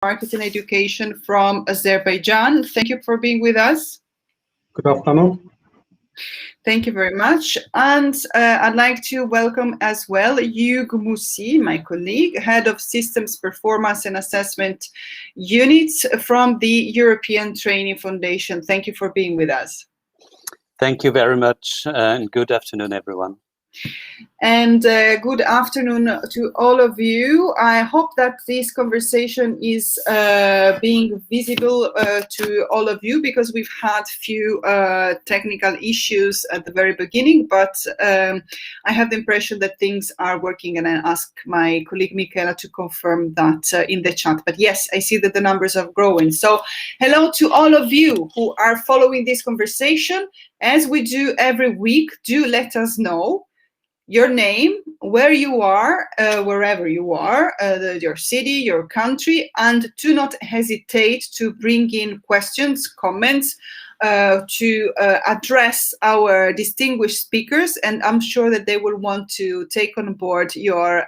Marketing Education from Azerbaijan. Thank you for being with us. Good afternoon. Thank you very much. And I'd like to welcome as well Hugues Moussy, my colleague, Head of Systems Performance and Assessment Units from the European Training Foundation. Thank you for being with us. Thank you very much, and good afternoon, everyone. And good afternoon to all of you. I hope that this conversation is being visible to all of you, because we've had few technical issues at the very beginning, but I have the impression that things are working, and I ask my colleague Michaela to confirm that in the chat. But yes, I see that the numbers are growing. So hello to all of you who are following this conversation. As we do every week, do let us know your name, where you are, wherever you are, your city, your country, and do not hesitate to bring in questions, comments, to address our distinguished speakers, and I'm sure that they will want to take on board your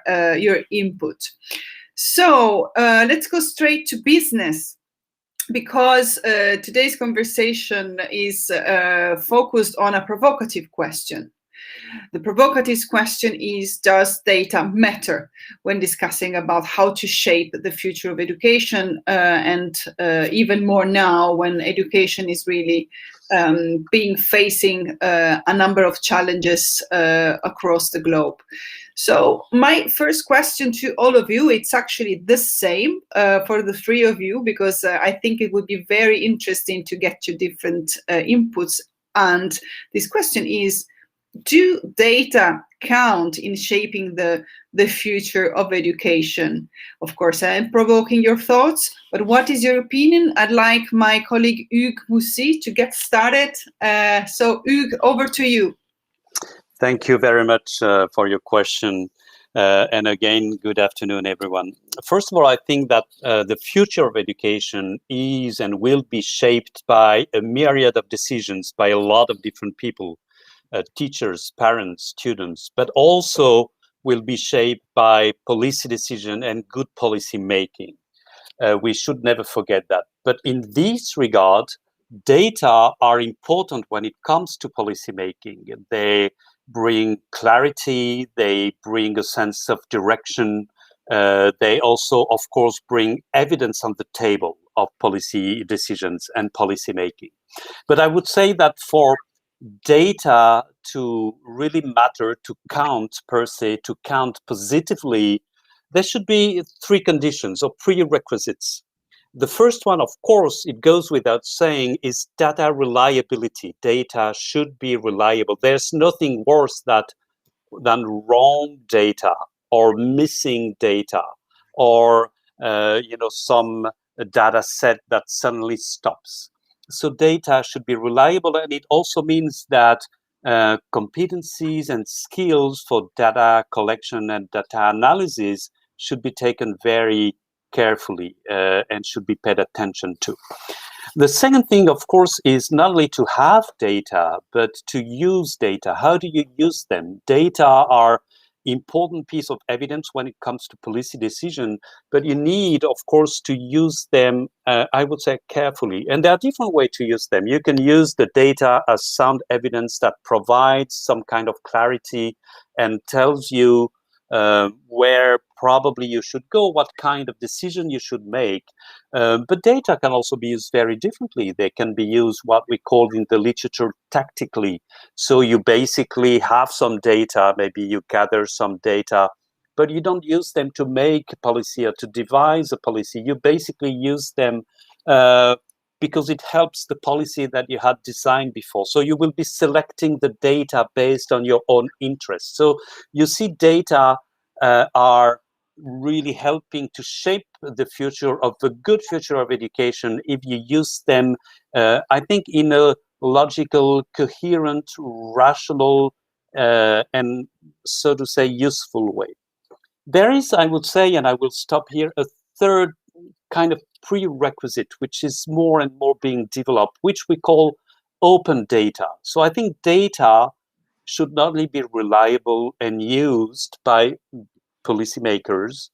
input. So let's go straight to business, because today's conversation is focused on a provocative question. The provocative question is, does data matter when discussing about how to shape the future of education, and even more now when education is really facing a number of challenges across the globe. So my first question to all of you, it's actually the same for the three of you, because I think it would be very interesting to get your different inputs. And this question is, do data count in shaping the future of education? Of course, I am provoking your thoughts, but what is your opinion? I'd like my colleague Hugues Moussy to get started. So Hugues, over to you. Thank you very much for your question. And again, good afternoon, everyone. First of all, I think that the future of education is and will be shaped by a myriad of decisions by a lot of different people. Teachers, parents, students, but also will be shaped by policy decision and good policy making. We should never forget that. But in this regard, data are important when it comes to policy making. They bring clarity, they bring a sense of direction. They also, of course, bring evidence on the table of policy decisions and policy making. But I would say that for data to really matter, to count per se, to count positively, there should be three conditions or prerequisites. The first one, of course, it goes without saying, is data reliability. Data should be reliable. There's nothing worse than wrong data or missing data, or some data set that suddenly stops. So data should be reliable, and it also means that competencies and skills for data collection and data analysis should be taken very carefully and should be paid attention to. The second thing, of course, is not only to have data, but to use data. How do you use them? Data are important piece of evidence when it comes to policy decision, but you need, of course, to use them, I would say, carefully. And there are different ways to use them. You can use the data as sound evidence that provides some kind of clarity and tells you where probably you should go, what kind of decision you should make. But data can also be used very differently. They can be used what we call in the literature tactically. So you basically have some data, maybe you gather some data, but you don't use them to make a policy or to devise a policy. You basically use them because it helps the policy that you had designed before. So you will be selecting the data based on your own interests. So you see data are really helping to shape the future of the good future of education if you use them, I think, in a logical, coherent, rational, and so to say, useful way. There is, I would say, and I will stop here, a third kind of prerequisite, which is more and more being developed, which we call open data. So I think data should not only be reliable and used by policymakers,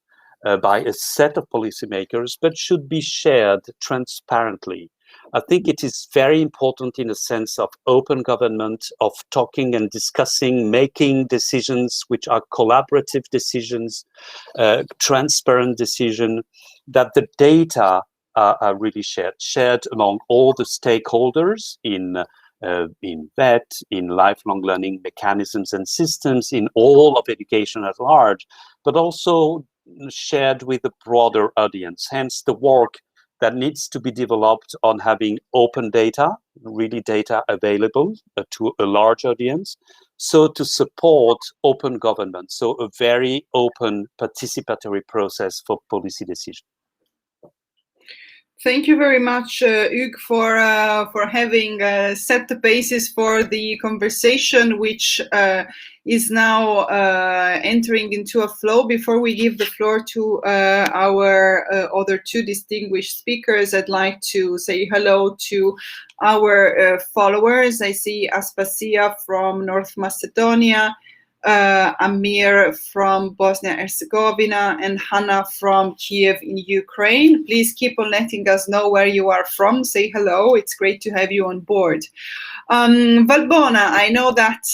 by a set of policymakers, but should be shared transparently. I think it is very important in a sense of open government, of talking and discussing, making decisions which are collaborative decisions, transparent decision, that the data are really shared among all the stakeholders in VET, in lifelong learning mechanisms and systems, in all of education at large, but also shared with a broader audience. Hence the work that needs to be developed on having open data, really data available to a large audience, so to support open government, so a very open participatory process for policy decision. Thank you very much, Hugues, for having set the basis for the conversation, which is now entering into a flow. Before we give the floor to our other two distinguished speakers, I'd like to say hello to our followers. I see Aspasia from North Macedonia, Amir from Bosnia-Herzegovina, and Hannah from Kiev in Ukraine. Please keep on letting us know where you are from. Say hello. It's great to have you on board. Valbona, I know that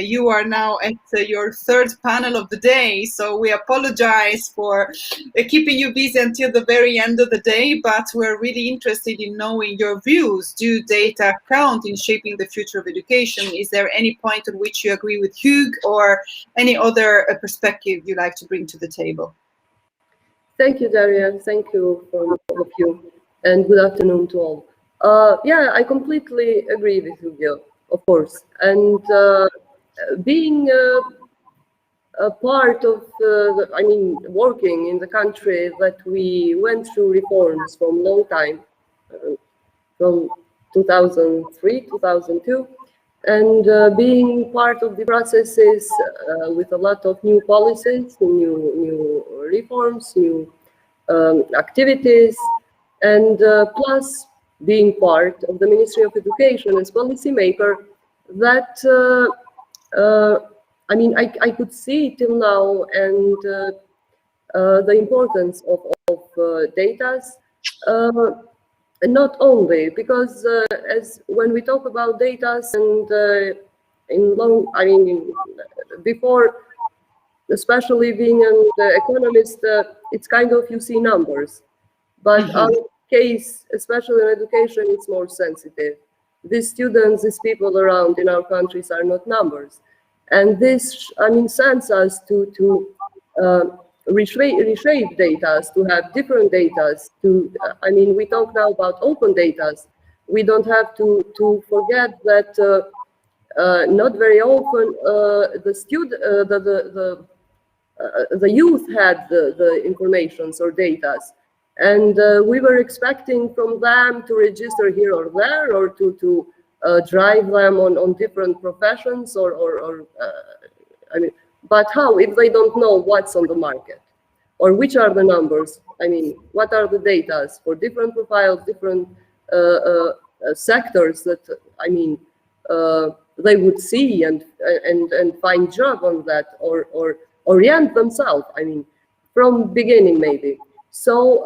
you are now at your third panel of the day, so we apologize for keeping you busy until the very end of the day, but we're really interested in knowing your views. Do data count in shaping the future of education? Is there any point on which you agree with Hugues or any other perspective you like to bring to the table? Thank you, Daria. Thank you for all of you, and good afternoon to all. Yeah, I completely agree with you, of course. And being a part of, working in the country that we went through reforms from a long time, from 2003, 2002, and being part of the processes with a lot of new policies, new reforms, new activities, and plus being part of the Ministry of Education as policymaker, that I could see till now, and the importance of data, not only because as when we talk about data and before, especially being an economist, it's kind of you see numbers, but our case, especially in education, it's more sensitive. These students, these people around in our countries are not numbers, and this sends us to reshape data, to have different data. We talk now about open data. We don't have to forget that not very often the youth had the informations or data, and we were expecting from them to register here or there, or to drive them on different professions, but how if they don't know what's on the market, or which are the numbers? What are the data for different profiles, different sectors that they would see and find job on that, or orient themselves. From beginning maybe. So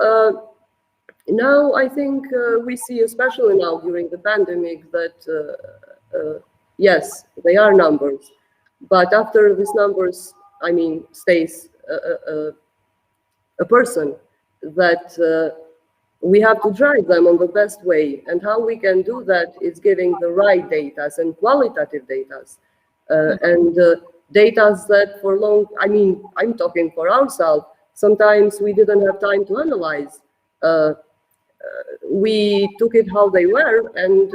now I think we see, especially now during the pandemic, that yes, they are numbers, but after these numbers, stays a person that we have to drive them on the best way. And how we can do that is giving the right data and qualitative data, and data that for long, I'm talking for ourselves, sometimes we didn't have time to analyze. We took it how they were, and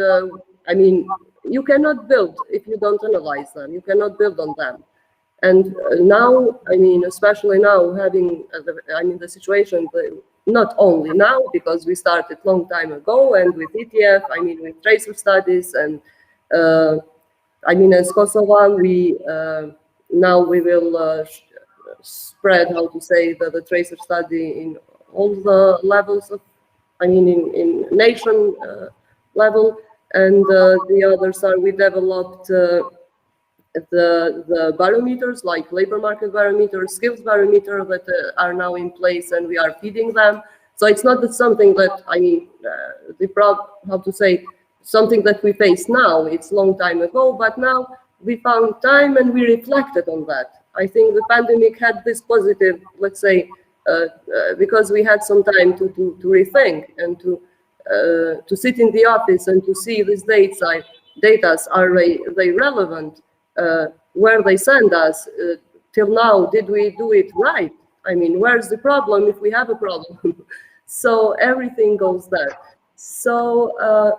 you cannot build if you don't analyze them. You cannot build on them. And now, especially now, having the situation, not only now, because we started long time ago, and with ETF, with tracer studies, and as Kosovo, now we will spread, how to say, the tracer study in all the levels of, in nation level, and the others are, we developed the barometers like labor market barometer, skills barometer that are now in place, and we are feeding them. So it's not that something that, I mean, how to say, something that we face now. It's a long time ago, but now we found time and we reflected on that. I think the pandemic had this positive, let's say, because we had some time to rethink and to sit in the office and to see these data, are they relevant? Where they send us till now, did we do it right? I mean, where's the problem if we have a problem? So everything goes there. So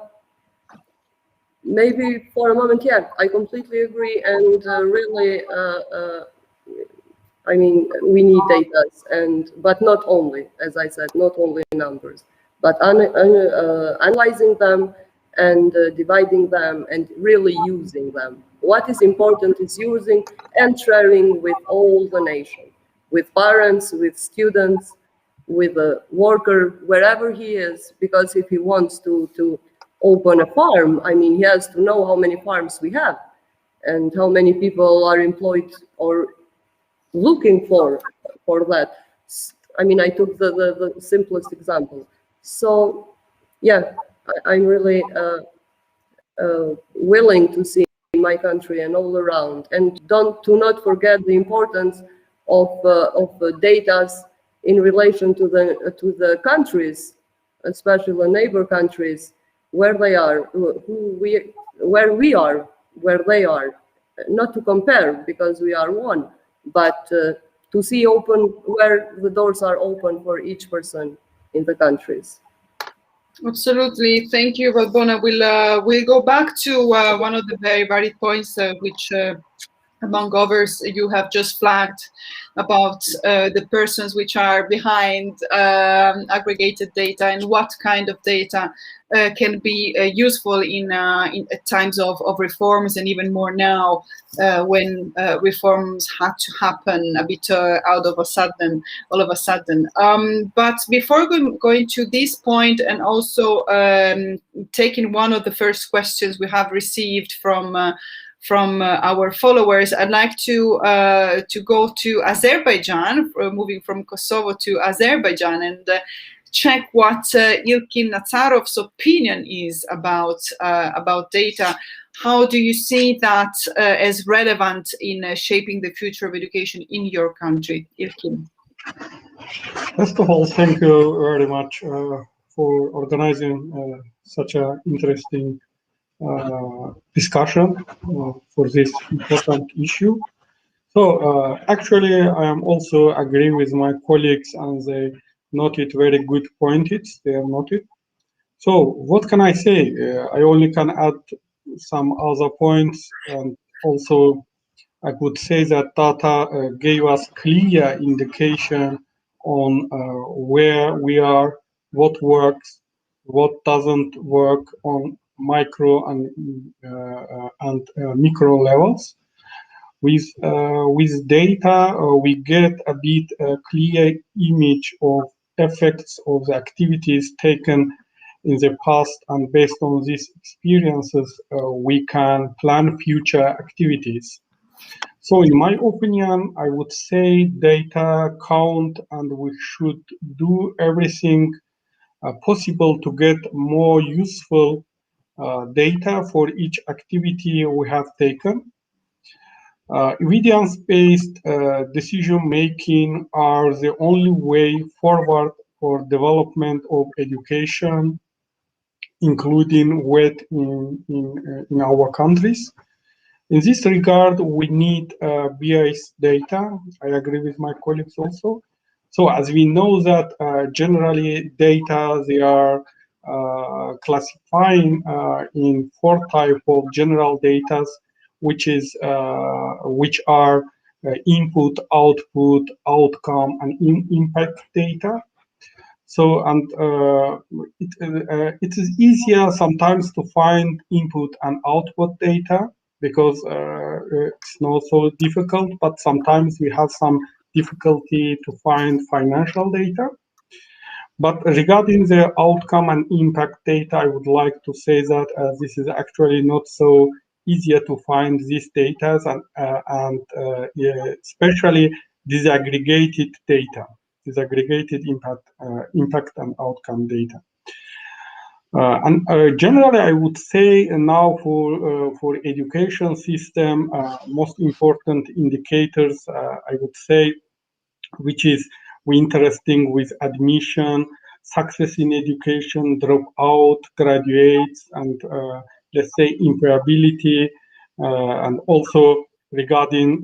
maybe for a moment, yeah, I completely agree, and really, I mean, we need data, but not only, as I said, not only numbers, but analyzing them and dividing them and really using them. What is important is using and sharing with all the nation, with parents, with students, with a worker, wherever he is, because if he wants to open a farm, I mean, he has to know how many farms we have and how many people are employed or looking for that. I mean, I took the simplest example. So, yeah, I'm really willing to see my country and all around, and do not forget the importance of data in relation to the countries, especially the neighbor countries, where they are, where we are, where they are. Not to compare because we are one, but to see open where the doors are open for each person in the countries. Absolutely, thank you, Valbona. We'll go back to one of the very valid points which, among others, you have just flagged about the persons which are behind aggregated data and what kind of data can be useful in at times of reforms, and even more now when reforms had to happen a bit all of a sudden. But before going to this point, and also taking one of the first questions we have received from our followers, I'd like to go to Azerbaijan, moving from Kosovo to Azerbaijan, and check what Ilkin Nazarov's opinion is about data. How do you see that as relevant in shaping the future of education in your country, Ilkin? First of all, thank you very much for organizing such an interesting discussion for this important issue. So actually, I am also agreeing with my colleagues, and they noted very good points. They have noted. So what can I say? I only can add some other points, and also I could say that data gave us clear indication on where we are, what works, what doesn't work on micro and micro levels. With data, we get a bit clear image of effects of the activities taken in the past, and based on these experiences, we can plan future activities. So in my opinion, I would say data count, and we should do everything possible to get more useful data for each activity we have taken. Evidence-based decision-making are the only way forward for development of education, including WET in our countries. In this regard, we need BIS data. I agree with my colleagues also. So as we know that generally data, they are classifying in 4 types of general data, which are input, output, outcome, and impact data. So, and it is easier sometimes to find input and output data because it's not so difficult, but sometimes we have some difficulty to find financial data. But regarding the outcome and impact data, I would like to say that this is actually not so easier to find these data and especially disaggregated data, disaggregated impact and outcome data. Generally, I would say now for education system, most important indicators, I would say, which is interesting with admission, success in education, dropout, graduates, and let's say employability, and also regarding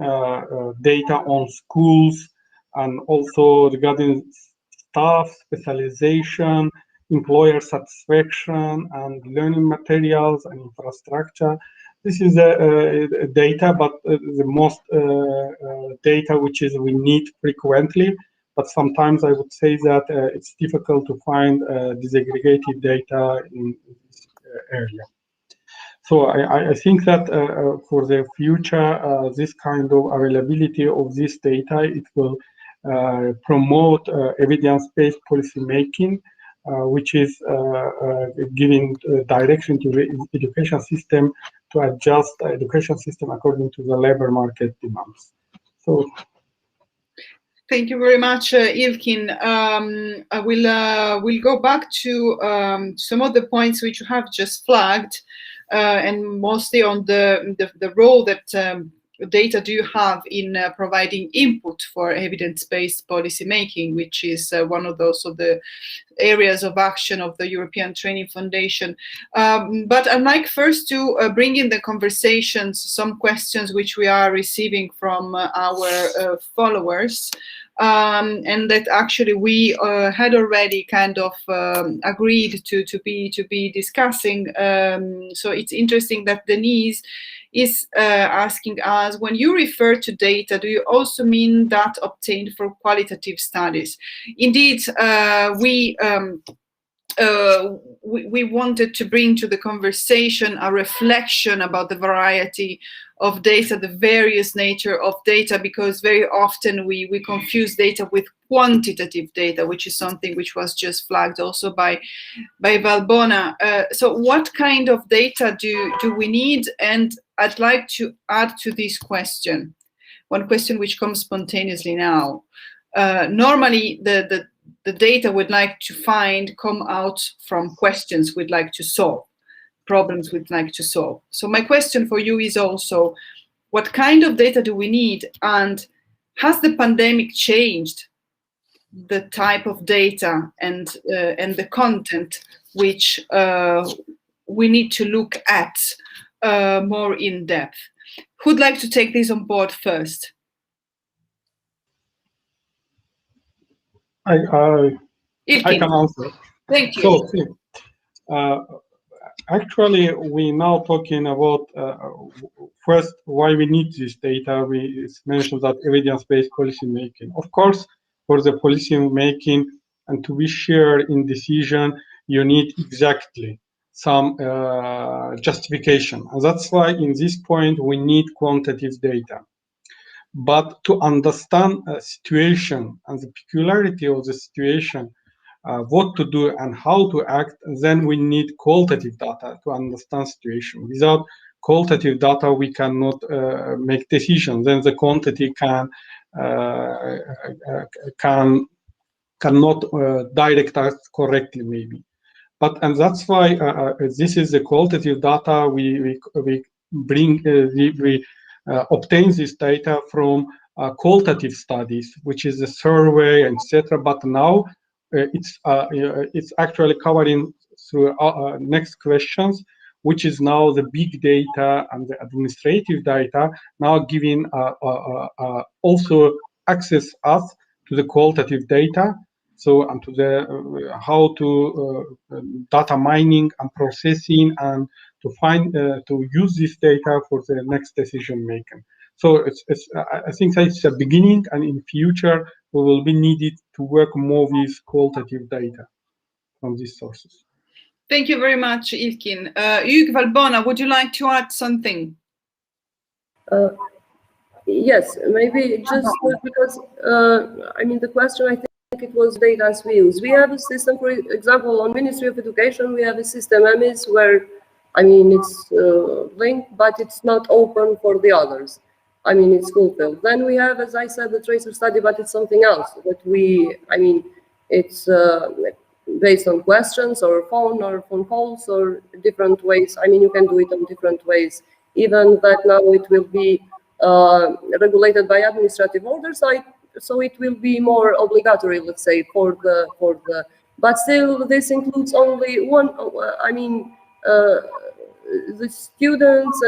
data on schools, and also regarding staff specialization, employer satisfaction, and learning materials and infrastructure. This is data, but the most data which is we need frequently. But sometimes I would say that it's difficult to find disaggregated data in this area. So I think that for the future, this kind of availability of this data, it will promote evidence-based policy making, which is giving direction to the education system to adjust the education system according to the labor market demands. So, thank you very much, Ilkin. I will go back to some of the points which you have just flagged, and mostly on the role that data do you have in providing input for evidence-based policy making, which is one of those of the areas of action of the European Training Foundation. But I'd like first to bring in the conversations some questions which we are receiving from our followers. And that actually we had already kind of agreed to be discussing. So it's interesting that Denise is asking us, when you refer to data, do you also mean that obtained for qualitative studies? Indeed, we wanted to bring to the conversation a reflection about the variety of data, the various nature of data, because very often we confuse data with quantitative data, which is something which was just flagged also by Valbona. So what kind of data do we need? And I'd like to add to this question, one question which comes spontaneously now. Normally the data we'd like to find come out from questions we'd like to solve, problems we'd like to solve. So my question for you is also, what kind of data do we need? And has the pandemic changed the type of data and the content which we need to look at more in depth? Who'd like to take this on board first? I can answer. Thank you. So, actually, we're now talking about first why we need this data. It's mentioned that evidence-based policy making. Of course, for the policy making and to be shared in decision, you need exactly some justification. And that's why in this point, we need quantitative data. But to understand a situation and the peculiarity of the situation, what to do and how to act, then we need qualitative data to understand situation. Without qualitative data, we cannot make decisions. Then the quantity cannot direct us correctly, maybe. And that's why this is the qualitative data we bring. We obtain this data from qualitative studies, which is a survey, etc. But now it's actually covering through next questions, which is now the big data and the administrative data, now giving also access us to the qualitative data. So, and to the how to data mining and processing, and to find to use this data for the next decision making. So I think that it's a beginning, and in future we will be needed to work more with qualitative data from these sources. Thank you very much, Ilkin. Hugues, Valbona, would you like to add something? Yes, maybe just because I mean the question, I think it was data as we use. We have a system, for example, on Ministry of Education, we have a system, EMIS, where I mean, it's linked, but it's not open for the others. I mean, it's fulfilled. Then we have, as I said, the tracer study, but it's something else that it's based on questions or phone calls or different ways. I mean, you can do it in different ways. Even that now it will be regulated by administrative orders, so it will be more obligatory, let's say, for the. But still, this includes only one. The students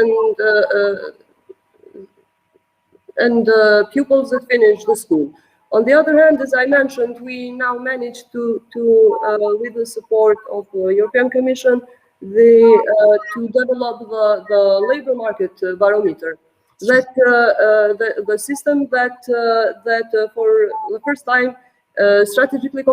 and pupils that finish the school. On the other hand, as I mentioned, we now managed to with the support of the European Commission, to develop the labor market barometer. That the system that for the first time strategically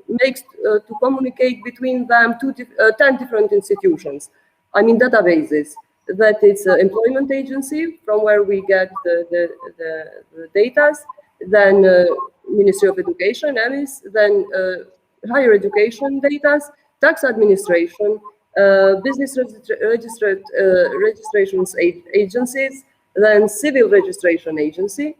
makes to communicate between them 10 different institutions. I mean, databases. That it's an employment agency from where we get the data, then Ministry of Education, EMIS, then higher education data, tax administration, business registrations agencies, then civil registration agency,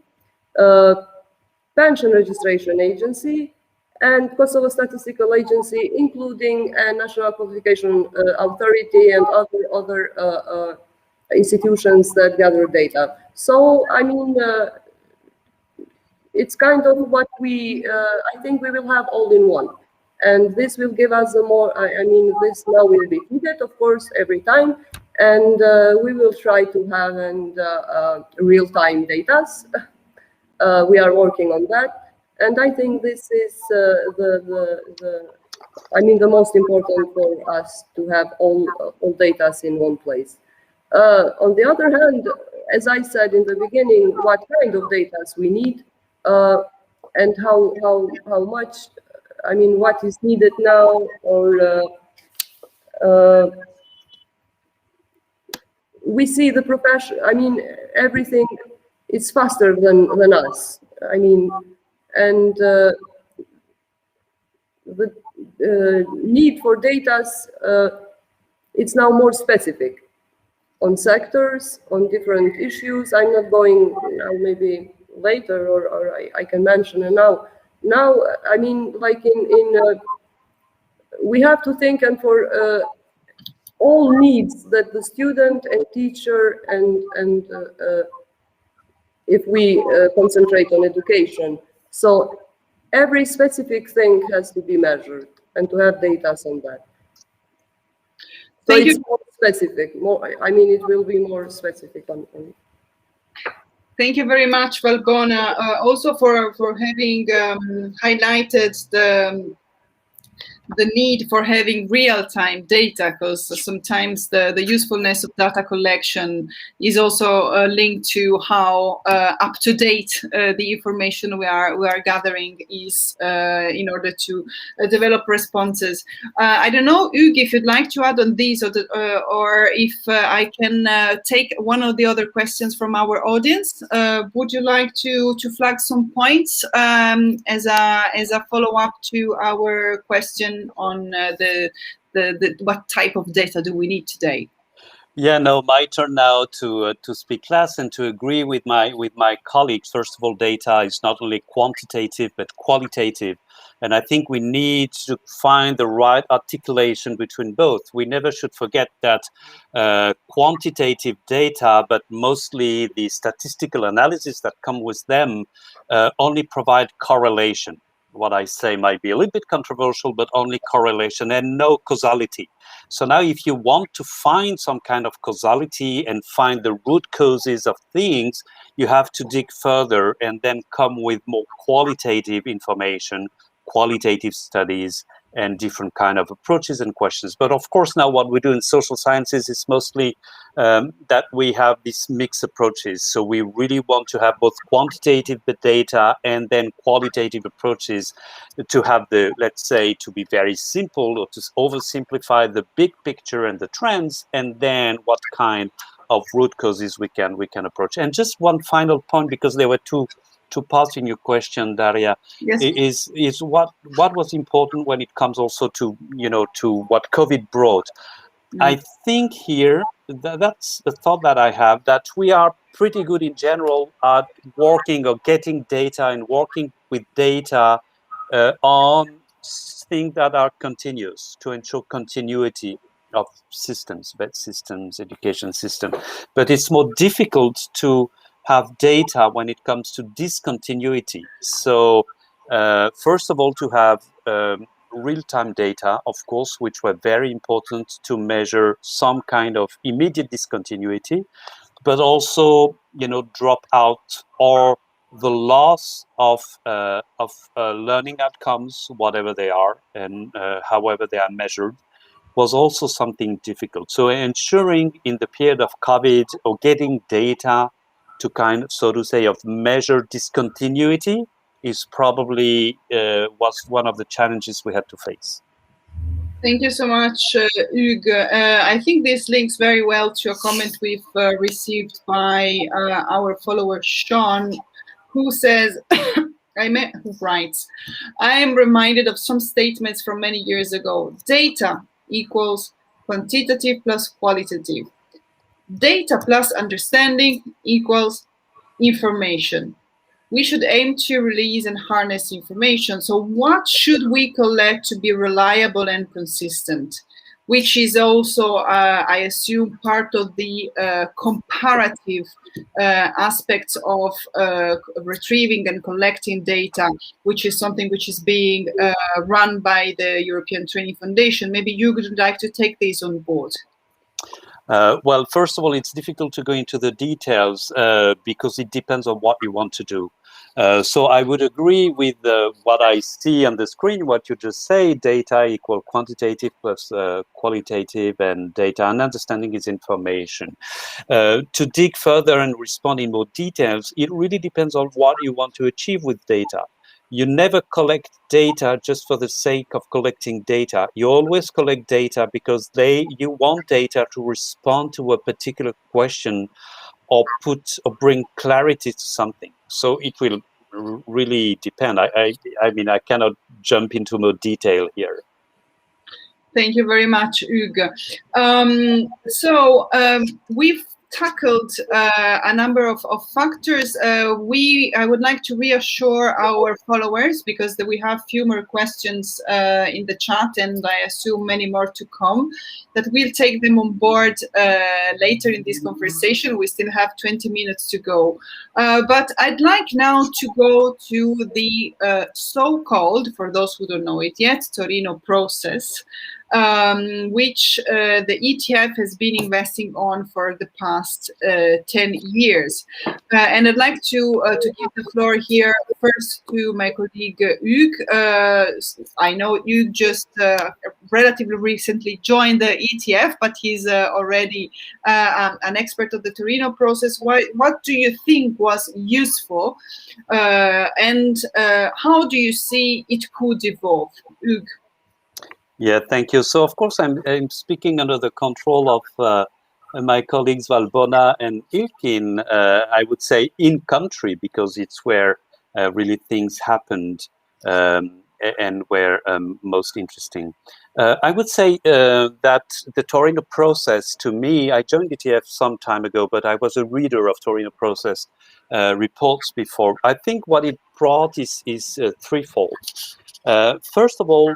pension registration agency, and Kosovo Statistical Agency, including a National Qualification Authority and other institutions that gather data. So, I mean, it's kind of what I think we will have all in one. And this will give us a more, this now will be needed, of course, every time. And we will try to have real-time data. We are working on that. And I think this is the most important for us to have all data in one place. On the other hand, as I said in the beginning, what kind of data we need and how much, what is needed now, or we see the profession. Everything is faster than us. And the need for data, it's now more specific on sectors, on different issues. I'm not going now, maybe later, or I can mention it now. Now, like we have to think, and for all needs that the student and teacher and if we concentrate on education. So every specific thing has to be measured and to have data on that. So it's more specific. It will be more specific on. Thank you very much, Valbona, also for having highlighted the need for having real-time data, because sometimes the usefulness of data collection is also linked to how up-to-date the information we are gathering is in order to develop responses. I don't know, Hugues, if you'd like to add on this, or if I can take one of the other questions from our audience. Would you like to flag some points as a follow-up to our question on the what type of data do we need today? Yeah, no, my turn now to speak last and to agree with my colleagues. First of all, data is not only quantitative but qualitative, and I think we need to find the right articulation between both. We never should forget that quantitative data, but mostly the statistical analysis that come with them, only provide correlation. What I say might be a little bit controversial, but only correlation and no causality. So now if you want to find some kind of causality and find the root causes of things, you have to dig further and then come with more qualitative information, qualitative studies, and different kind of approaches and questions. But of course, now what we do in social sciences is mostly that we have these mixed approaches. So we really want to have both quantitative data and then qualitative approaches to have the, let's say, to be very simple or to oversimplify the big picture and the trends, and then what kind of root causes we can approach. And just one final point, because there were two parts in your question, Daria. Yes. Is what was important when it comes also to to what COVID brought. I think here, that's the thought that I have, that we are pretty good in general at working or getting data and working with data on things that are continuous to ensure continuity of systems, education system. But it's more difficult to have data when it comes to discontinuity. So first of all, to have real-time data, of course, which were very important to measure some kind of immediate discontinuity, but also, dropout or the loss of learning outcomes, whatever they are, and however they are measured, was also something difficult. So ensuring in the period of COVID or getting data to kind of, so to say, of measure discontinuity is probably was one of the challenges we had to face. Thank you so much, Hugues. I think this links very well to a comment we've received by our follower Sean, who says, who writes, I am reminded of some statements from many years ago. Data equals quantitative plus qualitative. Data plus understanding equals information. We should aim to release and harness information. So what should we collect to be reliable and consistent? Which is also, I assume, part of the comparative aspects of retrieving and collecting data, which is something which is being run by the European Training Foundation. Maybe you would like to take this on board. Well, first of all, it's difficult to go into the details because it depends on what you want to do. So I would agree with what I see on the screen, what you just say, data equal quantitative plus qualitative, and data and understanding is information. To dig further and respond in more details, it really depends on what you want to achieve with data. You never collect data just for the sake of collecting data. You always collect data because you want data to respond to a particular question or bring clarity to something. So it will really depend. I mean, I cannot jump into more detail here. Thank you very much, Hugues. We've tackled a number of factors. I would like to reassure our followers, because we have few more questions in the chat, and I assume many more to come, that we'll take them on board later in this conversation. We still have 20 minutes to go. But I'd like now to go to the so-called, for those who don't know it yet, Torino process, which the ETF has been investing on for the past 10 years. And I'd like to give the floor here first to my colleague Hugues. I know Hugues just relatively recently joined the ETF, but he's already an expert of the Torino process. What do you think was useful, and how do you see it could evolve? Hugues. Yeah, thank you. So, of course, I'm speaking under the control of my colleagues Valbona and Ilkin, I would say in country, because it's where really things happened and were most interesting. I would say that the Torino process, to me, I joined ETF some time ago, but I was a reader of Torino process reports before. I think what it brought is threefold. First of all,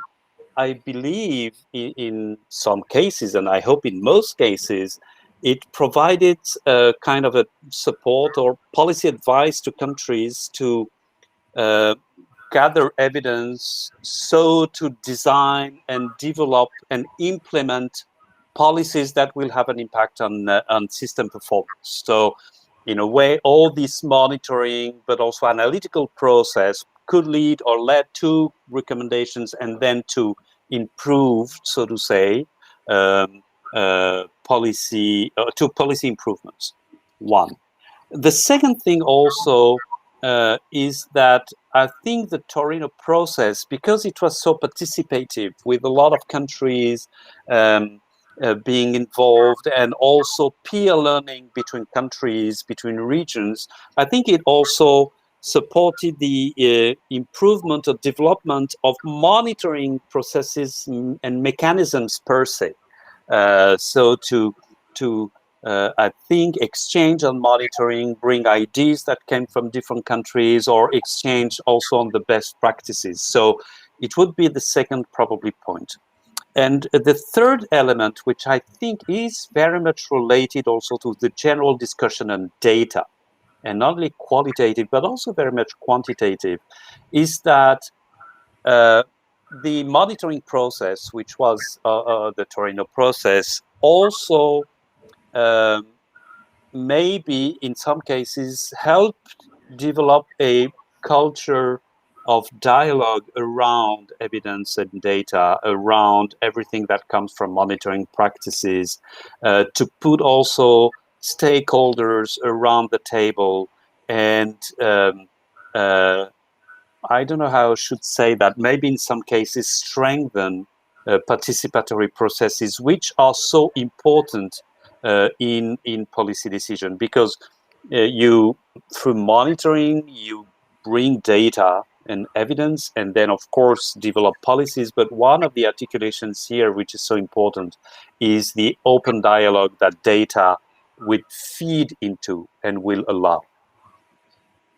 I believe in some cases, and I hope in most cases, it provided kind of a support or policy advice to countries to gather evidence, so to design and develop and implement policies that will have an impact on system performance. So, in a way, all this monitoring, but also analytical process could lead or led to recommendations and then to improve, so to say, policy improvements. One. The second thing also is that I think the Torino process, because it was so participative with a lot of countries being involved, and also peer learning between countries, between regions, I think it also supported the improvement or development of monitoring processes and mechanisms per se. So to I think exchange on monitoring, bring ideas that came from different countries, or exchange also on the best practices. So it would be the second probably point. And the third element, which I think is very much related also to the general discussion on data, and not only qualitative, but also very much quantitative, is that the monitoring process, which was the Torino process, also maybe in some cases helped develop a culture of dialogue around evidence and data, around everything that comes from monitoring practices, to put also stakeholders around the table. And I don't know how I should say that, maybe in some cases strengthen participatory processes, which are so important in policy decision, because you, through monitoring, you bring data and evidence, and then of course develop policies. But one of the articulations here, which is so important, is the open dialogue that data would feed into and will allow.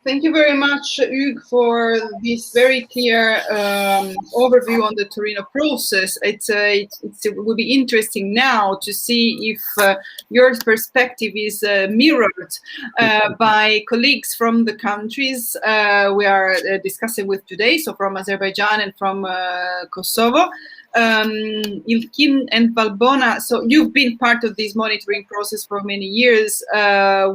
Thank you very much, Hugues, for this very clear overview on the Torino process. It will be interesting now to see if your perspective is mirrored by colleagues from the countries we are discussing with today, so from Azerbaijan and from Kosovo. Ilkin and Valbona, so you've been part of this monitoring process for many years.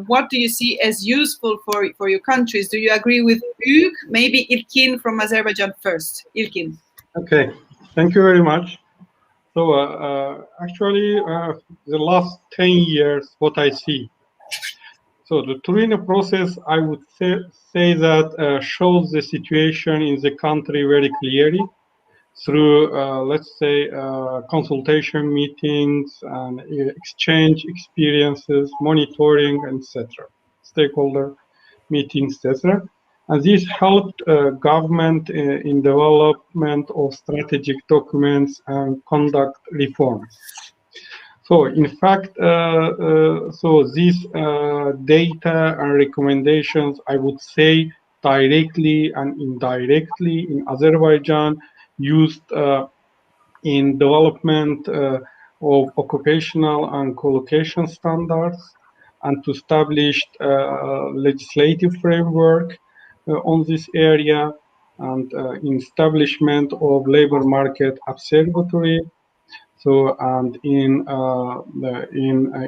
What do you see as useful for your countries? Do you agree with Hugues? Maybe Ilkin from Azerbaijan first. Ilkin. Okay, thank you very much. So actually, the last 10 years, what I see. So the Torino process, I would say that shows the situation in the country very clearly through, let's say, consultation meetings and exchange experiences, monitoring, etc., stakeholder meetings, etc. And this helped government in development of strategic documents and conduct reforms. So in fact, so these data and recommendations, I would say, directly and indirectly in Azerbaijan, used in development of occupational and collocation standards, and to establish legislative framework on this area, and in establishment of labor market observatory. So, and in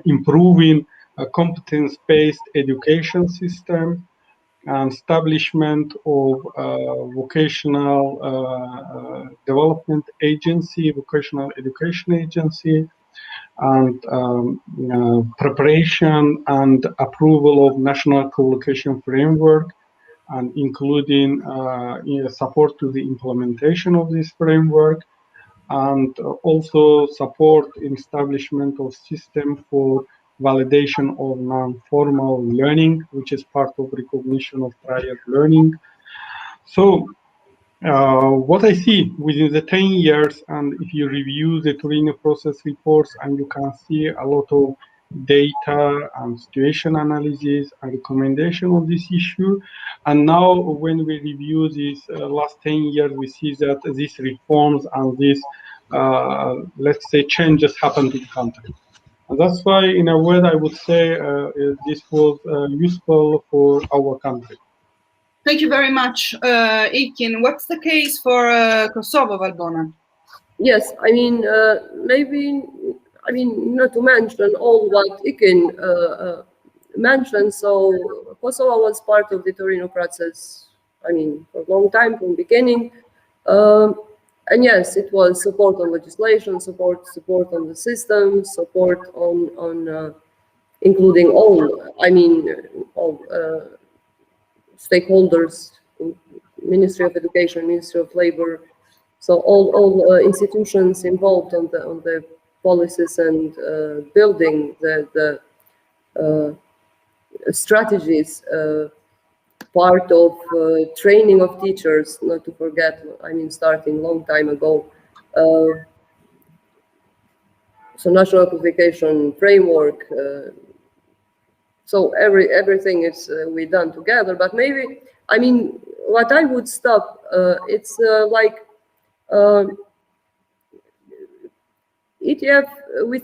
improving a competence-based education system, and establishment of vocational development agency, vocational education agency, and preparation and approval of national co-location framework, and including support to the implementation of this framework, and also support in establishment of system for validation of non-formal learning, which is part of recognition of prior learning. So what I see within the 10 years, and if you review the Torino process reports, and you can see a lot of data and situation analysis and recommendation on this issue. And now when we review these last 10 years, we see that these reforms and these, let's say, changes happen to the country. And that's why, in a way, I would say this was useful for our country. Thank you very much, Ilkin. What's the case for Kosovo, Valbona? Yes, I mean, maybe, I mean, not to mention all what Ilkin mentioned. So Kosovo was part of the Torino process, I mean, for a long time, from the beginning. And yes, it was support on legislation, support on the system, support on including all, I mean, all stakeholders, Ministry of Education, Ministry of Labor, so all institutions involved on the policies and building the strategies. Part of training of teachers, not to forget, I mean, starting long time ago. so national qualification framework. So everything is we done together. But maybe, I mean, what I would stop, it's like ETF with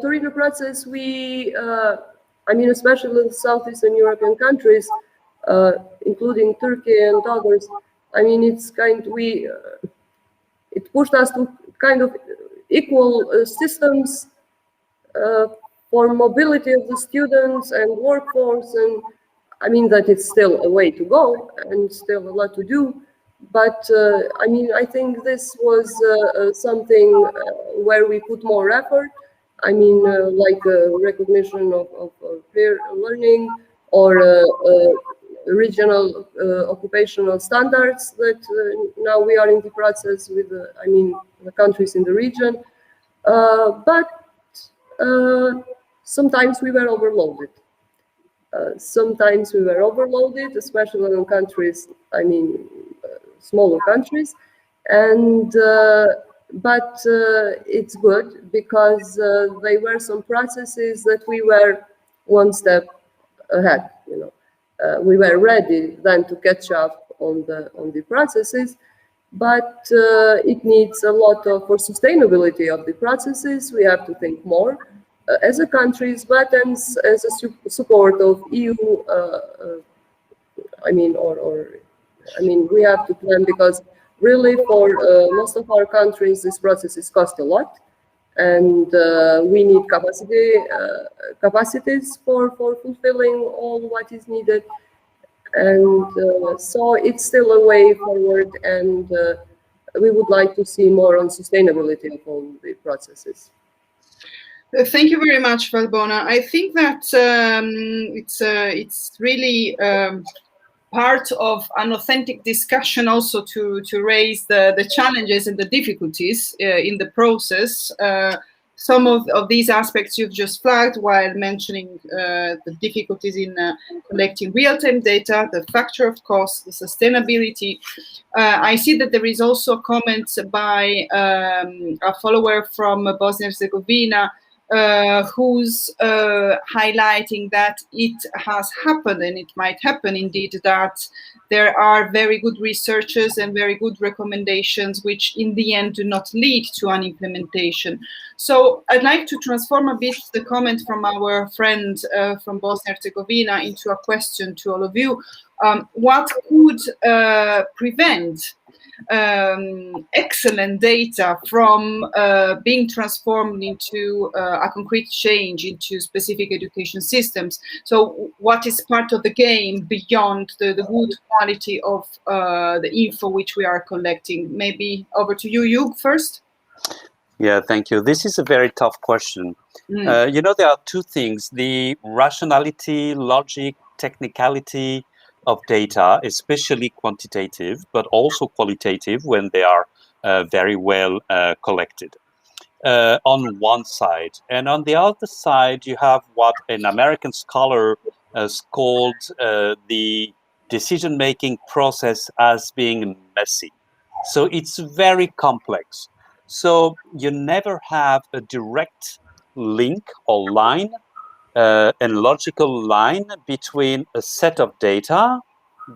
Torino process. We, I mean, especially the Southeastern European countries, including Turkey and others. I mean, it's it pushed us to kind of equal systems for mobility of the students and workforce. And I mean that it's still a way to go and still a lot to do. But I mean, I think this was something where we put more effort. I mean, like recognition of peer learning or regional occupational standards that now we are in the process with, I mean, the countries in the region. But sometimes we were overloaded. Sometimes we were overloaded, especially in countries, I mean, smaller countries. And but it's good because there were some processes that we were one step ahead. You know, we were ready then to catch up on the processes. But it needs a lot of, for sustainability of the processes, we have to think more as a countries, but as a support of EU. I mean, I mean, we have to plan because really for most of our countries, these processes cost a lot, and we need capacities for fulfilling all what is needed. And so it's still a way forward, and we would like to see more on sustainability of all the processes. Thank you very much, Valbona. I think that it's really part of an authentic discussion also to raise the challenges and the difficulties in the process. Some of these aspects you've just flagged while mentioning the difficulties in collecting real-time data, the factor of cost, the sustainability. I see that there is also a comment by a follower from Bosnia and Herzegovina who's highlighting that it has happened, and it might happen indeed, that there are very good researchers and very good recommendations which in the end do not lead to an implementation. So I'd like to transform a bit the comment from our friend from Bosnia and Herzegovina into a question to all of you. What could prevent excellent data from being transformed into a concrete change into specific education systems? So what is part of the game beyond the good quality of the info which we are collecting? Maybe over to you, Hugues, first. Yeah, thank you. This is a very tough question. You know, there are two things: the rationality, logic, technicality of data, especially quantitative, but also qualitative when they are very well collected on one side. And on the other side, you have what an American scholar has called the decision-making process as being messy. So it's very complex. So you never have a direct link or line, and logical line between a set of data,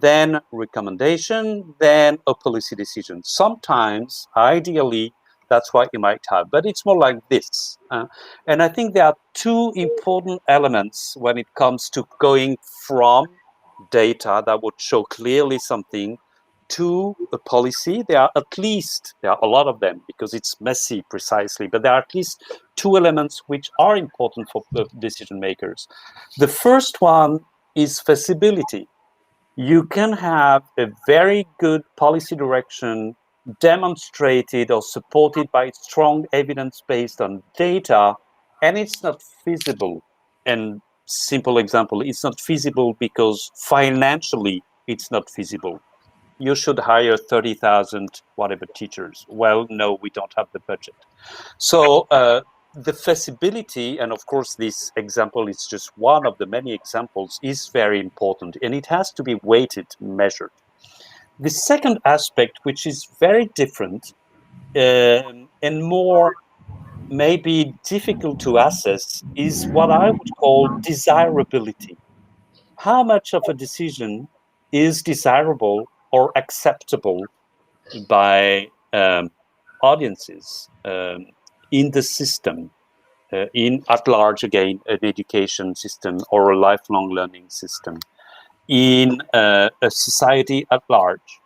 then recommendation, then a policy decision. Sometimes, ideally, that's what you might have, but it's more like this. And I think there are two important elements when it comes to going from data that would show clearly something to a policy. There are a lot of them because it's messy precisely, but there are at least two elements which are important for decision makers. The first one is feasibility. You can have a very good policy direction demonstrated or supported by strong evidence based on data, and it's not feasible. And simple example, it's not feasible because financially it's not feasible. You should hire 30,000 whatever teachers. Well, no, we don't have the budget. So the feasibility, and of course this example is just one of the many examples, is very important, and it has to be weighted, measured. The second aspect, which is very different and more may be difficult to assess is what I would call desirability. How much of a decision is desirable or acceptable by audiences in the system, at large, again, an education system or a lifelong learning system, in a society at large.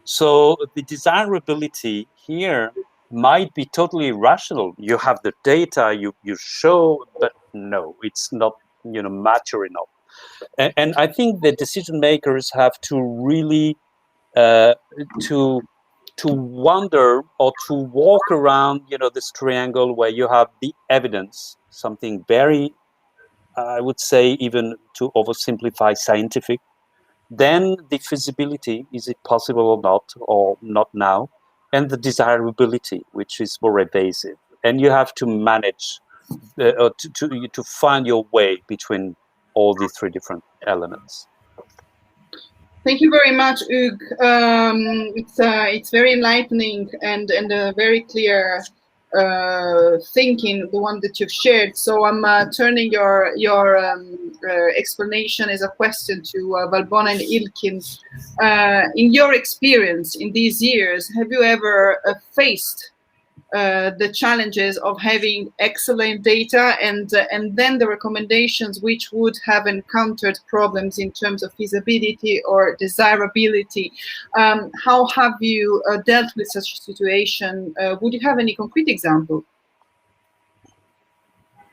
So the desirability here might be totally rational. You have the data, you show, but no, it's not mature enough. And I think the decision makers have to really to wonder or to walk around this triangle where you have the evidence, something very, I would say, even to oversimplify, scientific. Then the feasibility, is it possible or not now, and the desirability, which is more evasive. And you have to manage to find your way between all the three different elements. Thank you very much, Hugues. It's very enlightening and a very clear thinking, the one that you've shared. So I'm turning your explanation as a question to Valbona and Ilkin. In your experience in these years, have you ever faced the challenges of having excellent data and then the recommendations which would have encountered problems in terms of feasibility or desirability? How have you dealt with such a situation? Would you have any concrete example?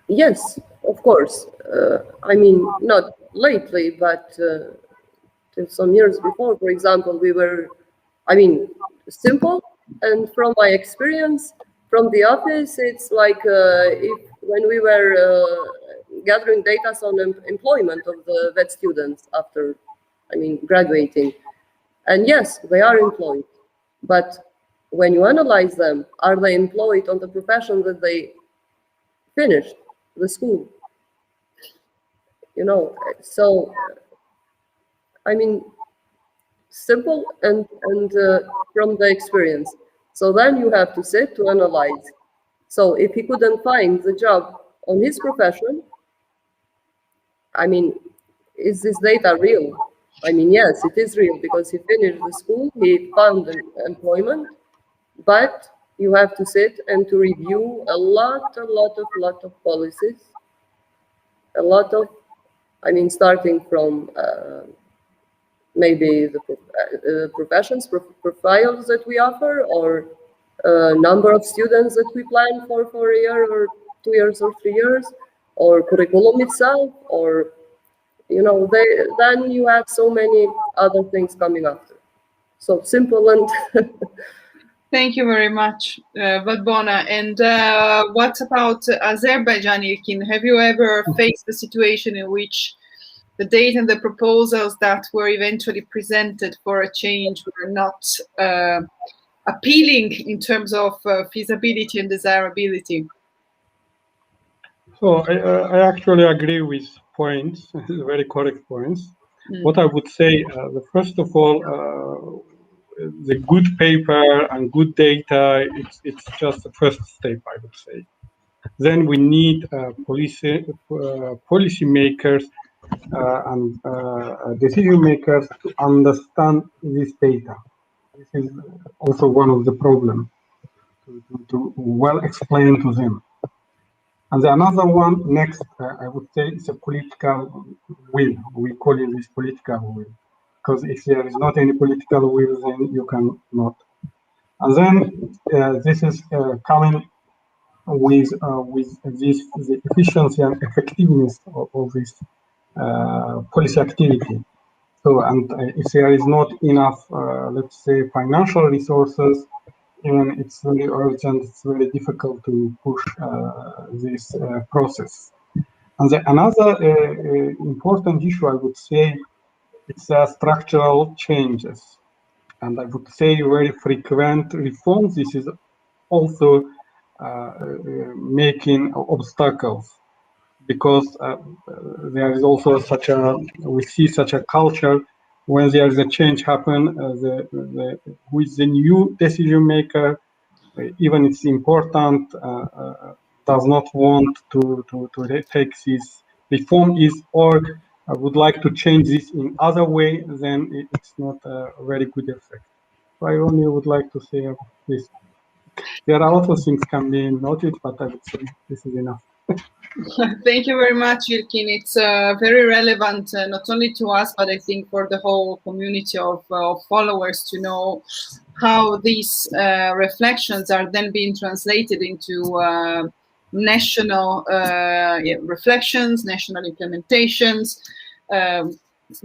Yes, of course. I mean, not lately, but some years before, for example, we were, simple. And from my experience, from the office, it's like when we were gathering data on employment of the vet students after, graduating. And yes, they are employed. But when you analyze them, are they employed on the profession that they finished the school? So, simple and from the experience. So then you have to sit to analyze. So if he couldn't find the job on his profession, is this data real? Yes, it is real because he finished the school, he found employment, but you have to sit and to review a lot of policies, a lot of, starting from maybe the professions, profiles that we offer, or number of students that we plan for a year or 2 years or 3 years, or curriculum itself, or, then you have so many other things coming after. So simple and... Thank you very much, Valbona. And what about Azerbaijan, Ilkin? Have you ever faced a situation in which the data and the proposals that were eventually presented for a change were not appealing in terms of feasibility and desirability? So I actually agree with points, very correct points. What I would say, first of all, the good paper and good data, it's just the first step, I would say. Then we need policy makers and decision makers to understand this data. This is also one of the problems, to well explain to them. And the another one next, I would say, is a political will. We call it this political will, because if there is not any political will, then you cannot. And then this is coming with this the efficiency and effectiveness of this policy activity. So, and if there is not enough, let's say, financial resources, even it's very urgent, it's very difficult to push this process. And another important issue, I would say, it's structural changes. And I would say very frequent reforms. This is also making obstacles, because there is also we see such a culture when there is a change happen with the new decision maker, even it's important, does not want to take this reform is, or would like to change this in other way, then it's not a very good effect. So I only would like to say this. There are a lot of things can be noted, but I would say this is enough. Thank you very much, Ilkin. It's very relevant, not only to us, but I think for the whole community of followers to know how these reflections are then being translated into national reflections, national implementations,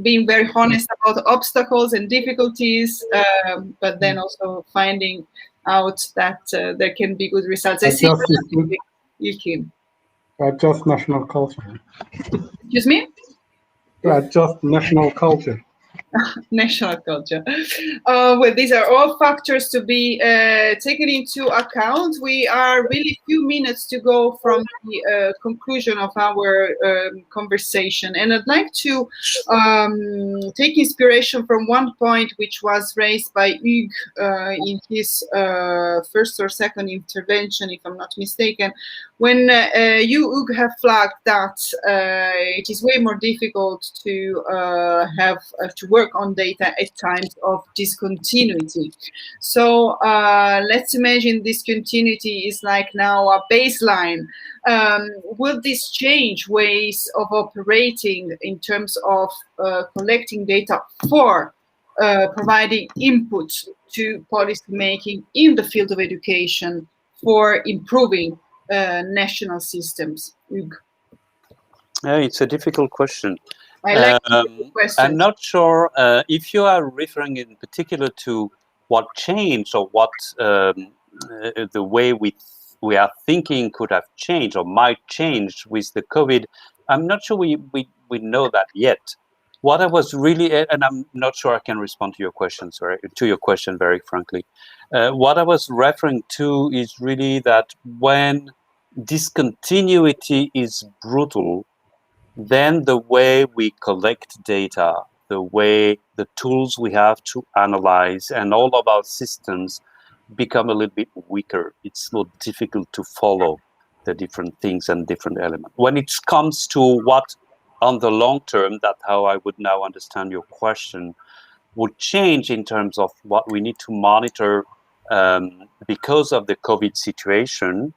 being very honest about obstacles and difficulties, but then also finding out that there can be good results. I see Ilkin. Just national culture. Excuse me? Just national culture. National culture. Well, these are all factors to be taken into account. We are really few minutes to go from the conclusion of our conversation, and I'd like to take inspiration from one point which was raised by Hugues in his first or second intervention, if I'm not mistaken, when you, Hugues, have flagged that it is way more difficult to have to work on data at times of discontinuity. So let's imagine discontinuity is like now a baseline. Will this change ways of operating in terms of collecting data for providing input to policy making in the field of education for improving national systems? Hugues. It's a difficult question. I like the question. I'm not sure if you are referring in particular to what changed or what the way we are thinking could have changed or might change with the COVID. I'm not sure we know that yet. What I was really, and I'm not sure I can respond to your question, very frankly. What I was referring to is really that when discontinuity is brutal, then the way we collect data, the way the tools we have to analyze and all of our systems become a little bit weaker. It's more difficult to follow the different things and different elements. When it comes to what on the long term, that's how I would now understand your question, would change in terms of what we need to monitor because of the COVID situation.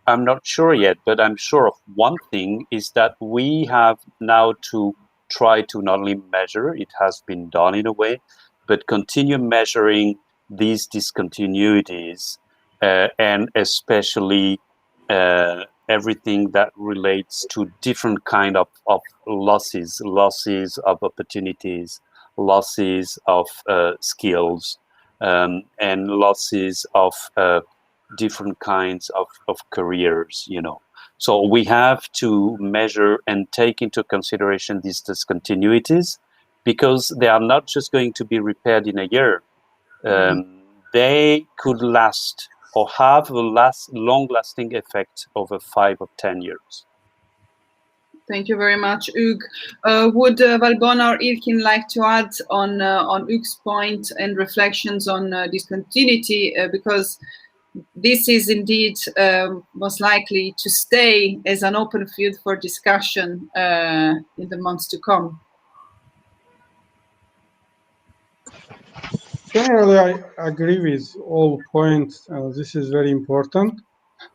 I'm not sure yet, but I'm sure of one thing is that we have now to try to not only measure, it has been done in a way, but continue measuring these discontinuities and especially everything that relates to different kind of losses of opportunities, losses of skills, and losses of different kinds of careers, you know. So we have to measure and take into consideration these discontinuities because they are not just going to be repaired in a year. They could last or have a long-lasting effect over 5 or 10 years. Thank you very much, Hugues. Would Valbona or Ilkin like to add on Hugues' point and reflections on discontinuity? Because this is indeed most likely to stay as an open field for discussion in the months to come. Generally, I agree with all points. This is very important.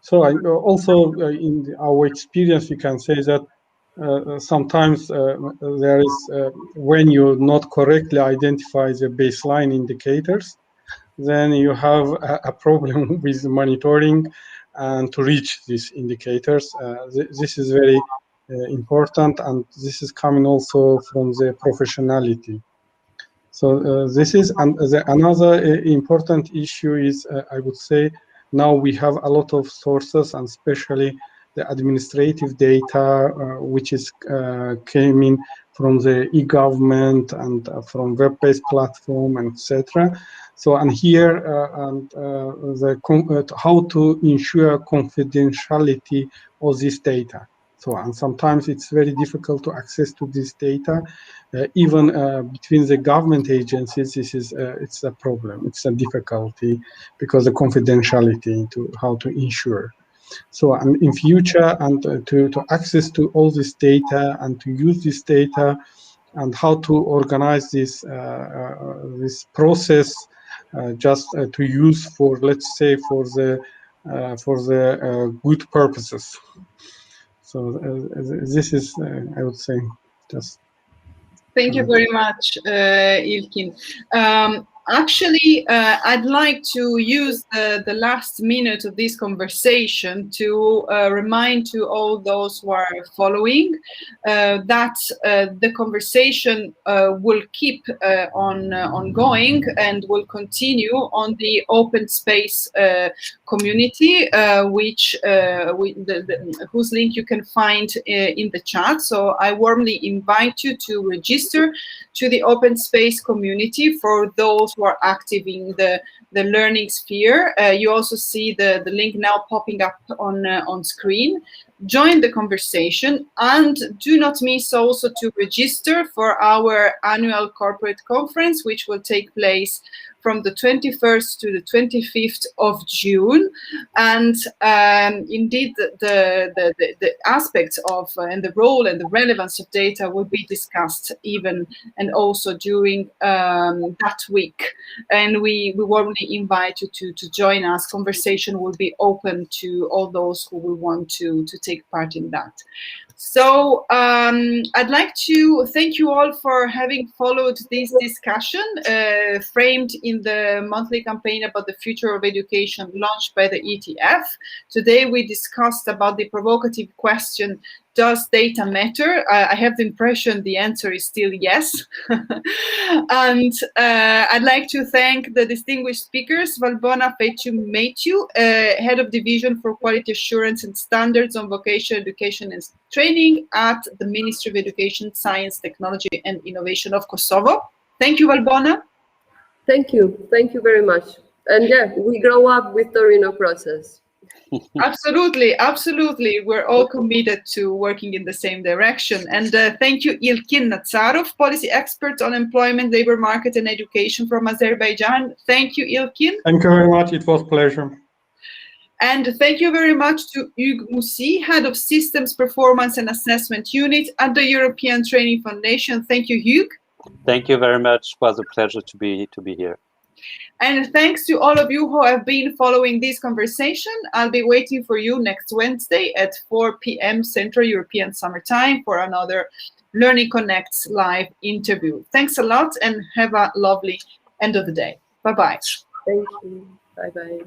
So also in our experience, we can say that sometimes there is, when you not correctly identify the baseline indicators, then you have a problem with monitoring and to reach these indicators. This is very important, and this is coming also from the professionality. So this is another important issue is, I would say, now we have a lot of sources, and especially the administrative data, which is came in from the e-government and from web-based platform, and etc. So, and here, how to ensure confidentiality of this data. So, and sometimes it's very difficult to access to this data, even between the government agencies. This is it's a problem. It's a difficulty because the confidentiality to how to ensure. So, and in future, and to access to all this data and to use this data, and how to organize this this process, just to use for, let's say, for the good purposes. So this is, I would say, just. Thank you very much, Ilkin. Actually, I'd like to use the last minute of this conversation to remind to all those who are following that the conversation will keep ongoing and will continue on the open space community, whose link you can find in the chat. So I warmly invite you to register to the open space community for those who are active in the learning sphere. You also see the link now popping up on screen. Join the conversation, and do not miss also to register for our annual corporate conference, which will take place from the 21st to the 25th of June. And indeed, the aspects of and the role and the relevance of data will be discussed even and also during that week. And we warmly invite you to join us. Conversation will be open to all those who will want to take part in that. So I'd like to thank you all for having followed this discussion framed in the monthly campaign about the future of education launched by the ETF. Today we discussed about the provocative question, does data matter? I have the impression the answer is still yes. And I'd like to thank the distinguished speakers, Valbona, Fetiu, Metju, Head of Division for Quality Assurance and Standards on Vocational Education and Training at the Ministry of Education, Science, Technology and Innovation of Kosovo. Thank you, Valbona. Thank you. Thank you very much. And yeah, we grow up with Torino process. Absolutely, absolutely. We're all committed to working in the same direction. And thank you, Ilkin Nazarov, policy expert on employment, labor market and education from Azerbaijan. Thank you, Ilkin. Thank you very much. It was a pleasure. And thank you very much to Hugues Moussy, Head of Systems Performance and Assessment Unit at the European Training Foundation. Thank you, Hugues. Thank you very much. It was a pleasure to be here. And thanks to all of you who have been following this conversation. I'll be waiting for you next Wednesday at 4 p.m. Central European Summer Time for another Learning Connects live interview. Thanks a lot and have a lovely end of the day. Bye-bye. Thank you. Bye-bye.